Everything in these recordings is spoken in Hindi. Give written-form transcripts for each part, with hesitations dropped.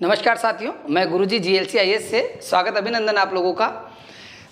नमस्कार साथियों, मैं गुरुजी जीएलसी आईएएस से स्वागत अभिनंदन आप लोगों का।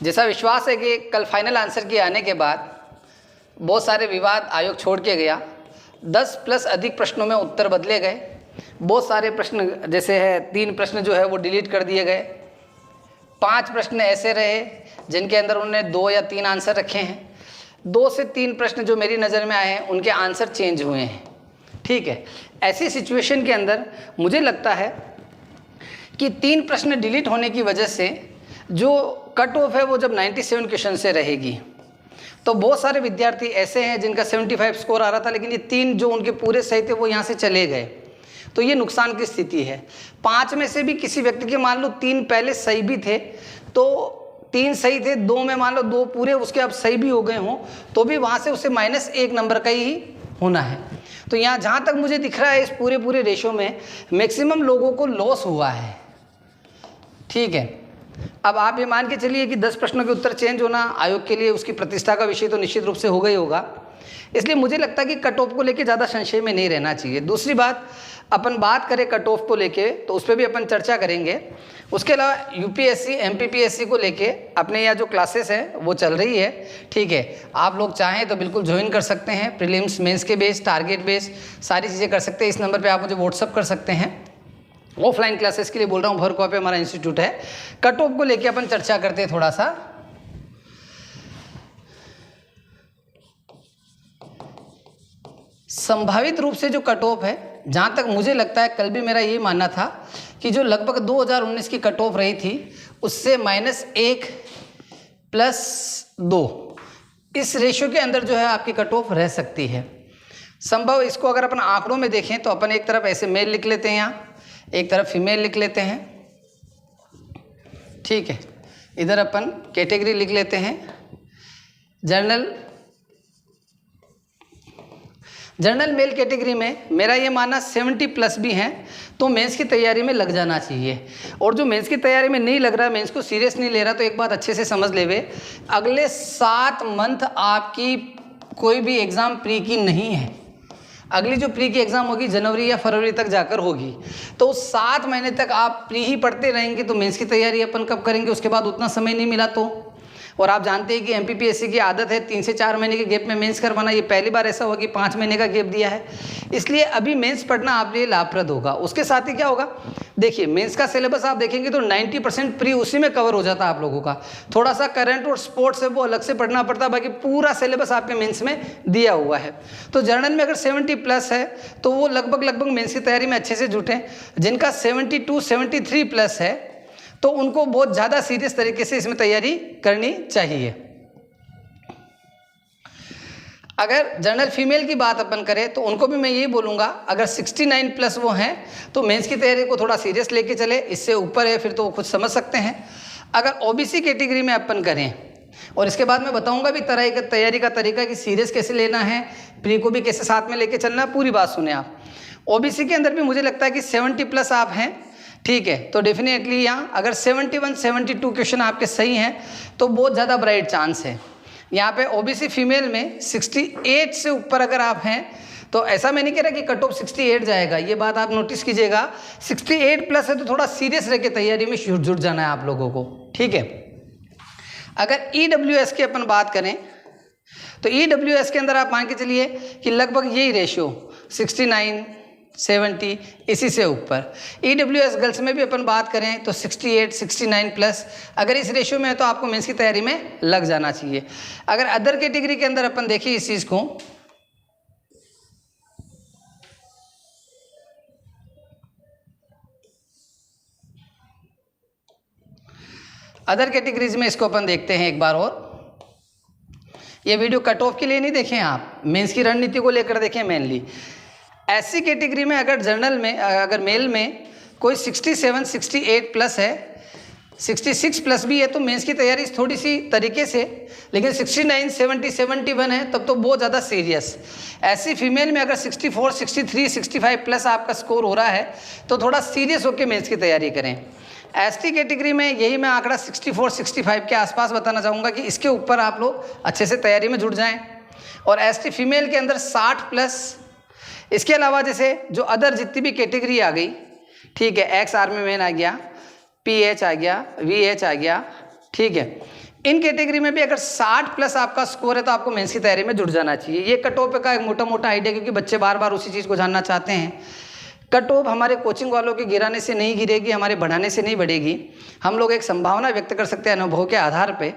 जैसा विश्वास है कि कल फाइनल आंसर के आने के बाद बहुत सारे विवाद आयोग छोड़ के गया। 10 प्लस अधिक प्रश्नों में उत्तर बदले गए। बहुत सारे प्रश्न जैसे है 3 प्रश्न जो है वो डिलीट कर दिए गए। 5 प्रश्न ऐसे रहे जिनके अंदर उन्होंने 2 या 3 आंसर रखे हैं। 2 से 3 प्रश्न जो मेरी नज़र में आए हैं उनके आंसर चेंज हुए हैं। ठीक है, ऐसी सिचुएशन के अंदर मुझे लगता है कि 3 प्रश्न डिलीट होने की वजह से जो कट ऑफ है वो जब 97 क्वेश्चन से रहेगी तो बहुत सारे विद्यार्थी ऐसे हैं जिनका 75 स्कोर आ रहा था, लेकिन ये 3 जो उनके पूरे सही थे वो यहाँ से चले गए, तो ये नुकसान की स्थिति है। 5 में से भी किसी व्यक्ति के मान लो 3 पहले सही भी थे तो 3 सही थे, 2 में मान लो 2 पूरे उसके अब सही भी हो गए हों तो भी वहाँ से उसे -1 नंबर का ही होना है। तो यहाँ जहाँ तक मुझे दिख रहा है इस पूरे रेशो में मैक्सिमम लोगों को लॉस हुआ है। ठीक है, अब आप ये मान के चलिए कि 10 प्रश्नों के उत्तर चेंज होना आयोग के लिए उसकी प्रतिष्ठा का विषय तो निश्चित रूप से होगा ही होगा। इसलिए मुझे लगता है कि कट ऑफ को लेके ज़्यादा संशय में नहीं रहना चाहिए। दूसरी बात, अपन बात करें कट ऑफ को लेके तो उस पर भी अपन चर्चा करेंगे। उसके अलावा यूपीएससी एमपीपीएससी को लेके अपने यहाँ जो क्लासेस हैं वो चल रही है। ठीक है, आप लोग चाहें तो बिल्कुल ज्वाइन कर सकते हैं। प्रीलिम्स मेंस के बेस, टारगेट बेस सारी चीज़ें कर सकते हैं। इस नंबर पर आप मुझे व्हाट्सअप कर सकते हैं। ऑफलाइन क्लासेस के लिए बोल रहा हूँ, भरकुआ पे हमारा इंस्टीट्यूट है। कट ऑफ को लेके अपन चर्चा करते हैं थोड़ा सा। संभावित रूप से जो कट ऑफ है, जहाँ तक मुझे लगता है, कल भी मेरा ये मानना था कि जो लगभग 2019 की कट ऑफ रही थी उससे -1 + 2 इस रेशियो के अंदर जो है आपकी कट ऑफ रह सकती है। संभव इसको अगर अपन आंकड़ों में देखें तो अपन एक तरफ ऐसे मेल लिख लेते हैं, यहाँ एक तरफ फीमेल लिख लेते हैं। ठीक है, इधर अपन कैटेगरी लिख लेते हैं जनरल मेल कैटेगरी में मेरा ये मानना 70+ भी हैं तो मेंस की तैयारी में लग जाना चाहिए। और जो मेंस की तैयारी में नहीं लग रहा, मेंस को सीरियस नहीं ले रहा, तो एक बात अच्छे से समझ लेवे, अगले 7 मंथ आपकी कोई भी एग्ज़ाम प्री की नहीं है। अगली जो प्री की एग्ज़ाम होगी जनवरी या फरवरी तक जाकर होगी, तो 7 महीने तक आप प्री ही पढ़ते रहेंगे तो मेंस की तैयारी अपन कब करेंगे? उसके बाद उतना समय नहीं मिला तो। और आप जानते हैं कि एमपीपीएससी की आदत है 3 से 4 महीने के गैप में मेंस करवाना। ये पहली बार ऐसा हुआ कि 5 महीने का गैप दिया है, इसलिए अभी मेंस पढ़ना आपके लिए लाभप्रद होगा। उसके साथ ही क्या होगा, देखिए मेंस का सिलेबस आप देखेंगे तो 90% प्री उसी में कवर हो जाता है आप लोगों का। थोड़ा सा करंट और स्पोर्ट्स है वो अलग से पढ़ना पड़ता है, बाकी पूरा सिलेबस आपके मेंस में दिया हुआ है। तो जर्नल में अगर 70+ है तो वो लगभग मेंस की तैयारी में अच्छे से जुटें। जिनका 72 73+ है तो उनको बहुत ज़्यादा सीरियस तरीके से इसमें तैयारी करनी चाहिए। अगर जनरल फीमेल की बात अपन करें तो उनको भी मैं यही बोलूँगा, अगर 69+ वो हैं तो मेंस की तैयारी को थोड़ा सीरियस लेके चले। इससे ऊपर है फिर तो वो खुद समझ सकते हैं। अगर ओबीसी कैटेगरी में अपन करें, और इसके बाद मैं बताऊंगा भी तैयारी का तरीका कि सीरियस कैसे लेना है, प्री को भी कैसे साथ में लेके चलना है, पूरी बात सुने आप। ओबीसी के अंदर भी मुझे लगता है कि 70+ आप हैं, ठीक है, तो डेफिनेटली यहाँ अगर 71 72 क्वेश्चन आपके सही हैं तो बहुत ज़्यादा ब्राइट चांस है। यहाँ पे ओबीसी फीमेल में 68 से ऊपर अगर आप हैं तो ऐसा मैं नहीं कह रहा कि कट ऑफ 68 जाएगा, ये बात आप नोटिस कीजिएगा। 68+ है तो थोड़ा सीरियस रह के तैयारी में जुट जाना है आप लोगों को। ठीक है, अगर ईडब्ल्यूएस की अपन बात करें तो ईडब्ल्यूएस के अंदर आप मान के चलिए कि लगभग यही रेशियो 69 70 इसी से ऊपर। ईडब्ल्यूएस गर्ल्स में भी अपन बात करें तो 68 69+ अगर इस रेशियो में है तो आपको मेंस की तैयारी में लग जाना चाहिए। अगर अदर कैटेगरी के अंदर अपन देखिए इस चीज़ को, अदर कैटेगरीज में इसको अपन देखते हैं एक बार और। ये वीडियो कट ऑफ के लिए नहीं देखें आप, मेंस की रणनीति को लेकर देखें मेनली। ऐसी कैटेगरी में अगर जनरल में अगर मेल में कोई 67 68+ है, 66+ भी है तो मेंस की तैयारी थोड़ी सी तरीके से, लेकिन 69 70 71 है तब तो बहुत ज़्यादा सीरियस। ऐसी फीमेल में अगर 64 63 65+ आपका स्कोर हो रहा है तो थोड़ा सीरियस होकर मेंस की तैयारी करें। एसटी कैटेगरी में यही मैं आंकड़ा 64 65 के आसपास बताना चाहूँगा कि इसके ऊपर आप लोग अच्छे से तैयारी में जुट जाएं। और एसटी फीमेल के अंदर 60+। इसके अलावा जैसे जो अदर जितनी भी कैटेगरी आ गई ठीक है, एक्स आर्मी मैन आ गया, PH आ गया, VH आ गया, ठीक है। इन कैटेगरी में भी अगर 60 प्लस आपका स्कोर है तो आपको मेंस की तैयारी में जुट जाना चाहिए। ये कट ऑफ का एक मोटा मोटा आइडिया, क्योंकि बच्चे बार बार उसी चीज़ को जानना चाहते हैं। कट ऑफ हमारे कोचिंग वालों के गिराने से नहीं गिरेगी, हमारे बढ़ाने से नहीं बढ़ेगी। हम लोग एक संभावना व्यक्त कर सकते हैं अनुभव के आधार पे,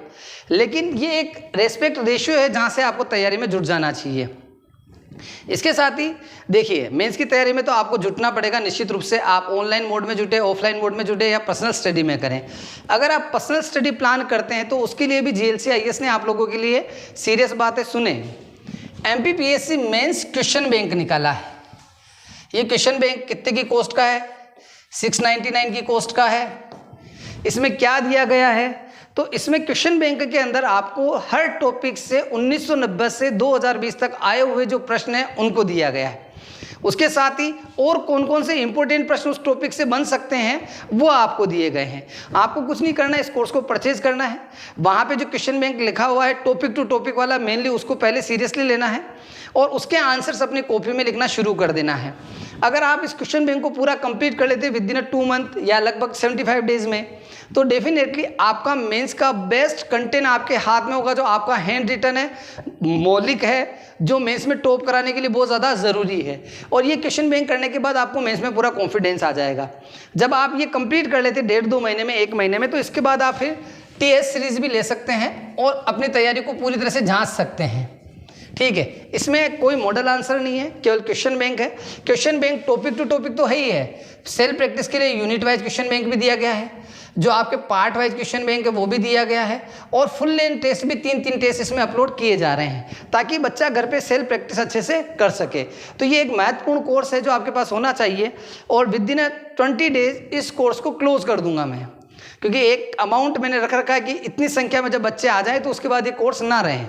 लेकिन ये एक रेस्पेक्ट रेशियो है जहाँ से आपको तैयारी में जुट जाना चाहिए। इसके साथ ही देखिए, मेंस की तैयारी में तो आपको जुटना पड़ेगा निश्चित रूप से। आप ऑनलाइन मोड में जुटे, ऑफलाइन मोड में जुटे या पर्सनल स्टडी में करें। अगर आप पर्सनल स्टडी प्लान करते हैं तो उसके लिए भी GLC IAS ने आप लोगों के लिए सीरियस बातें सुने, MPPSC मेंस क्वेश्चन बैंक निकाला है। ये क्वेश्चन बैंक कितने की कॉस्ट का है? 699 की कॉस्ट का है। इसमें क्या दिया गया है? तो इसमें क्वेश्चन बैंक के अंदर आपको हर टॉपिक से 1990 से 2020 तक आए हुए जो प्रश्न हैं उनको दिया गया है। उसके साथ ही और कौन कौन से इंपॉर्टेंट प्रश्न उस टॉपिक से बन सकते हैं वो आपको दिए गए हैं। आपको कुछ नहीं करना है, इस कोर्स को परचेज करना है। वहाँ पे जो क्वेश्चन बैंक लिखा हुआ है टॉपिक टू टॉपिक वाला, मेनली उसको पहले सीरियसली लेना है और उसके आंसर्स अपनी कॉपी में लिखना शुरू कर देना है। अगर आप इस क्वेश्चन बैंक को पूरा कंप्लीट कर लेते विद इन 2 मंथ या लगभग 75 डेज में, तो डेफिनेटली आपका मेंस का बेस्ट कंटेंट आपके हाथ में होगा, जो आपका हैंड रिटन है, मौलिक है, जो मेंस में टॉप कराने के लिए बहुत ज़्यादा ज़रूरी है। और ये क्वेश्चन बैंक करने के बाद आपको मेंस में पूरा कॉन्फिडेंस आ जाएगा। जब आप ये कंप्लीट कर लेते 1.5-2 महीने में, 1 महीने में, तो इसके बाद आप फिर TS सीरीज भी ले सकते हैं और अपनी तैयारी को पूरी तरह से जांच सकते हैं। ठीक है, इसमें कोई मॉडल आंसर नहीं है, केवल क्वेश्चन बैंक है। Question bank topic to topic तो है ही है, सेल्फ प्रैक्टिस के लिए यूनिट वाइज क्वेश्चन बैंक भी दिया गया है, जो आपके पार्ट वाइज क्वेश्चन बैंक है वो भी दिया गया है, और फुल लेंथ टेस्ट भी 3-3 टेस्ट इसमें अपलोड किए जा रहे हैं, ताकि बच्चा घर पे सेल्फ प्रैक्टिस अच्छे से कर सके। तो ये एक महत्वपूर्ण कोर्स है जो आपके पास होना चाहिए, और विद इन 20 डेज इस कोर्स को क्लोज कर दूंगा मैं, क्योंकि एक अमाउंट मैंने रख रखा है कि इतनी संख्या में जब बच्चे आ जाएँ तो उसके बाद ये कोर्स ना रहें।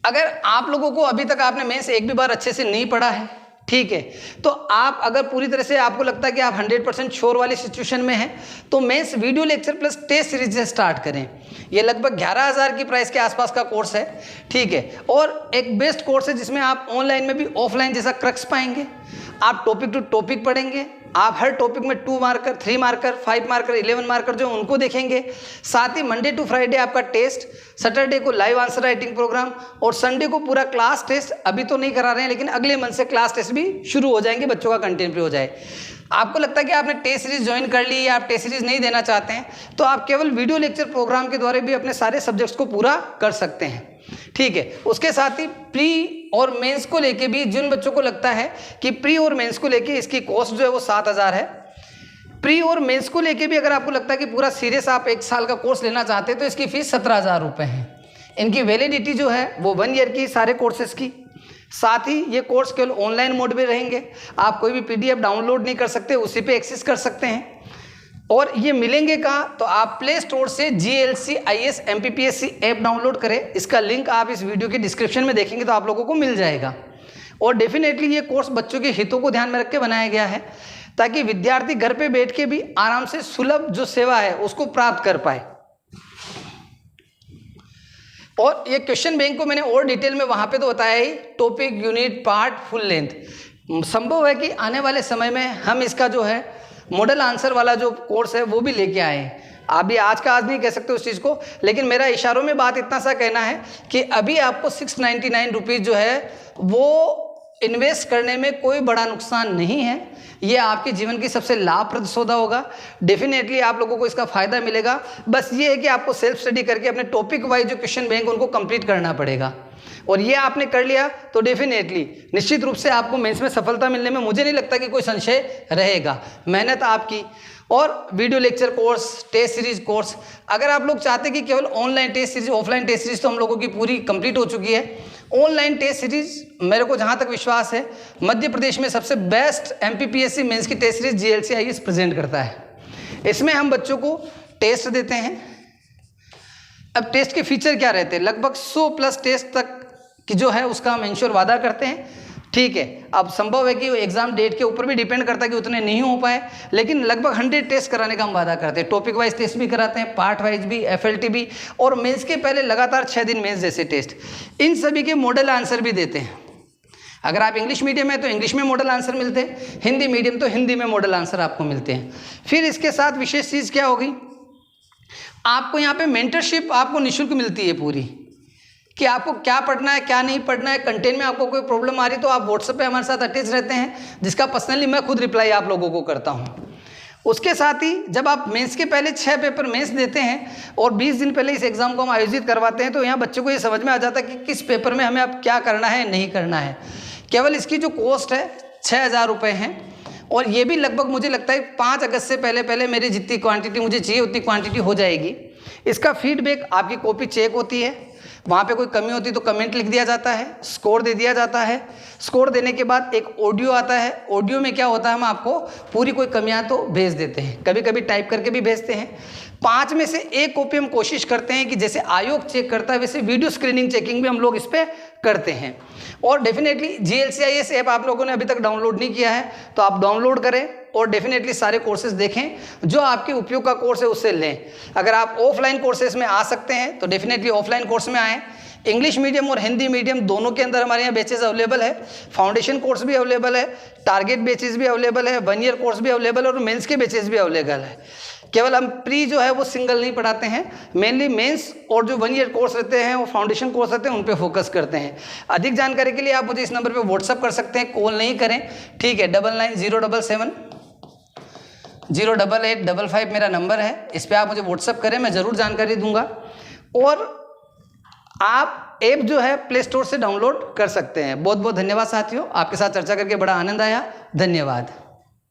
अगर आप लोगों को अभी तक आपने मेंस एक भी बार अच्छे से नहीं पढ़ा है, ठीक है, तो आप अगर पूरी तरह से आपको लगता है कि आप 100% श्योर वाली सिचुएशन में हैं, तो mains video lecture plus test series से स्टार्ट करें। ये लगभग 11,000 की प्राइस के आसपास का कोर्स है, ठीक है, और एक बेस्ट कोर्स है जिसमें आप ऑनलाइन में भी ऑफलाइन जैसा क्रक्स पाएंगे। आप टॉपिक टू टॉपिक पढ़ेंगे, आप हर टॉपिक में 2 मार्कर, 3 मार्कर, 5 मार्कर, 11 मार्कर जो उनको देखेंगे। साथ ही मंडे टू फ्राइडे आपका टेस्ट, सैटरडे को लाइव आंसर राइटिंग प्रोग्राम, और संडे को पूरा क्लास टेस्ट। अभी तो नहीं करा रहे हैं, लेकिन अगले मंथ से क्लास टेस्ट भी शुरू हो जाएंगे, बच्चों का कंटेंट भी हो जाए। आपको लगता है कि आपने टेस्ट सीरीज ज्वाइन कर ली या आप टेस्ट सीरीज नहीं देना चाहते हैं, तो आप केवल वीडियो लेक्चर प्रोग्राम के द्वारा भी अपने सारे सब्जेक्ट्स को पूरा कर सकते हैं। ठीक है, उसके साथ ही प्री और मेंस को लेके भी जिन बच्चों को लगता है कि प्री और मेंस को लेके इसकी कॉस्ट जो है वो 7,000 है, प्री और मेंस को लेके भी अगर आपको लगता है कि पूरा सीरियस आप 1 साल का कोर्स लेना चाहते हैं, तो इसकी फीस 17,000 रुपये है। इनकी वैलिडिटी जो है वो 1 ईयर की, सारे कोर्सेज की। साथ ही ये कोर्स केवल ऑनलाइन मोड में रहेंगे, आप कोई भी PDF डाउनलोड नहीं कर सकते, उसी पे एक्सेस कर सकते हैं। और ये मिलेंगे कहाँ? तो आप प्ले स्टोर से GLC IAS MPPSC app download करें। इसका लिंक आप इस वीडियो के डिस्क्रिप्शन में देखेंगे तो आप लोगों को मिल जाएगा। और डेफिनेटली ये कोर्स बच्चों के हितों को ध्यान में रख के बनाया गया है, ताकि विद्यार्थी घर पे बैठ के भी आराम से सुलभ जो सेवा है उसको प्राप्त कर पाए। और ये क्वेश्चन बैंक को मैंने और डिटेल में वहाँ पे तो बताया ही, topic, unit, part, full length. संभव है कि आने वाले समय में हम इसका जो है मॉडल आंसर वाला जो कोर्स है वो भी लेके आए हैं। आप भी आज का आज नहीं कह सकते उस चीज़ को, लेकिन मेरा इशारों में बात इतना सा कहना है कि अभी आपको 699 रुपीज़ जो है वो इन्वेस्ट करने में कोई बड़ा नुकसान नहीं है। ये आपके जीवन की सबसे लाभप्रद सौदा होगा। डेफिनेटली आप लोगों को इसका फ़ायदा मिलेगा। बस ये है कि आपको सेल्फ स्टडी करके अपने टॉपिक वाइज जो क्वेश्चन बैंक उनको कंप्लीट करना पड़ेगा, और ये आपने कर लिया तो डेफिनेटली निश्चित रूप से आपको मेंस में सफलता मिलने में मुझे नहीं लगता कि कोई संशय रहेगा। मेहनत आपकी, और video lecture course, test series course, अगर आप लोग चाहते हैं कि केवल online test series, offline test series तो हम लोगों की पूरी कंप्लीट हो चुकी है। ऑनलाइन टेस्ट सीरीज मेरे को जहाँ तक विश्वास है मध्य प्रदेश में सबसे बेस्ट MPPSC मेंस की test series GLC IAS present करता है। इसमें हम बच्चों को टेस्ट देते हैं। अब टेस्ट के फीचर क्या रहते हैं? लगभग 100+ टेस्ट तक की जो है उसका हम इंश्योर वादा करते हैं। ठीक है, अब संभव है कि एग्जाम डेट के ऊपर भी डिपेंड करता है कि उतने नहीं हो पाए, लेकिन लगभग 100 टेस्ट कराने का हम वादा करते हैं। टॉपिक वाइज टेस्ट भी कराते हैं, पार्ट वाइज भी, FLT भी, और मेंस के पहले लगातार 6 दिन मेंस जैसे टेस्ट। इन सभी के मॉडल आंसर भी देते हैं। अगर आप इंग्लिश मीडियम है तो इंग्लिश में मॉडल आंसर मिलते हैं, हिंदी मीडियम तो हिंदी में मॉडल आंसर आपको मिलते हैं। फिर इसके साथ विशेष चीज़ क्या होगी, आपको यहाँ पे मेंटरशिप आपको निःशुल्क मिलती है पूरी, कि आपको क्या पढ़ना है क्या नहीं पढ़ना है। कंटेंट में आपको कोई प्रॉब्लम आ रही तो आप व्हाट्सएप पे हमारे साथ अटैच रहते हैं, जिसका पर्सनली मैं खुद रिप्लाई आप लोगों को करता हूँ। उसके साथ ही जब आप मेंस के पहले 6 पेपर मेंस देते हैं और 20 दिन पहले इस एग्ज़ाम को हम आयोजित करवाते हैं, तो यहाँ बच्चों को ये समझ में आ जाता है कि किस पेपर में हमें अब क्या करना है नहीं करना है। केवल इसकी जो कॉस्ट है 6,000 रुपये है, और ये भी लगभग मुझे लगता है 5 अगस्त से पहले मेरी जितनी क्वांटिटी मुझे चाहिए उतनी क्वांटिटी हो जाएगी। इसका फीडबैक, आपकी कॉपी चेक होती है, वहाँ पे कोई कमी होती है तो कमेंट लिख दिया जाता है, स्कोर दे दिया जाता है। स्कोर देने के बाद एक ऑडियो आता है, ऑडियो में क्या होता है हम आपको पूरी कोई कमियां तो भेज देते हैं, कभी कभी टाइप करके भी भेजते हैं। 5 में से 1 कॉपी हम कोशिश करते हैं कि जैसे आयोग चेक करता है वैसे वीडियो स्क्रीनिंग चेकिंग भी हम लोग इस पर करते हैं। और डेफिनेटली GLCIS ऐप आप लोगों ने अभी तक डाउनलोड नहीं किया है तो आप डाउनलोड करें और डेफिनेटली सारे कोर्सेज देखें, जो आपके उपयोग का कोर्स है उससे लें। अगर आप ऑफलाइन कोर्सेज में आ सकते हैं तो डेफिनेटली ऑफलाइन कोर्स में आएँ। इंग्लिश मीडियम और हिंदी मीडियम दोनों के अंदर हमारे यहाँ बैचेज अवेलेबल है, फाउंडेशन कोर्स भी अवेलेबल है, टारगेट बैचेज भी अवेलेबल है, 1 ईयर कोर्स भी अवेलेबल है और मेंस के बैचेज भी अवेलेबल है। केवल हम प्री जो है वो सिंगल नहीं पढ़ाते हैं, मेनली मेंस और जो 1 ईयर कोर्स रहते हैं और फाउंडेशन कोर्स रहते हैं उन पे फोकस करते हैं। अधिक जानकारी के लिए आप मुझे इस नंबर पे व्हाट्सअप कर सकते हैं, कॉल नहीं करें, ठीक है। 9907708855 मेरा नंबर है, इस पर आप मुझे व्हाट्सअप करें, मैं ज़रूर जानकारी दूंगा। और आप ऐप जो है प्ले स्टोर से डाउनलोड कर सकते हैं। बहुत बहुत धन्यवाद साथियों, आपके साथ चर्चा करके बड़ा आनंद आया, धन्यवाद।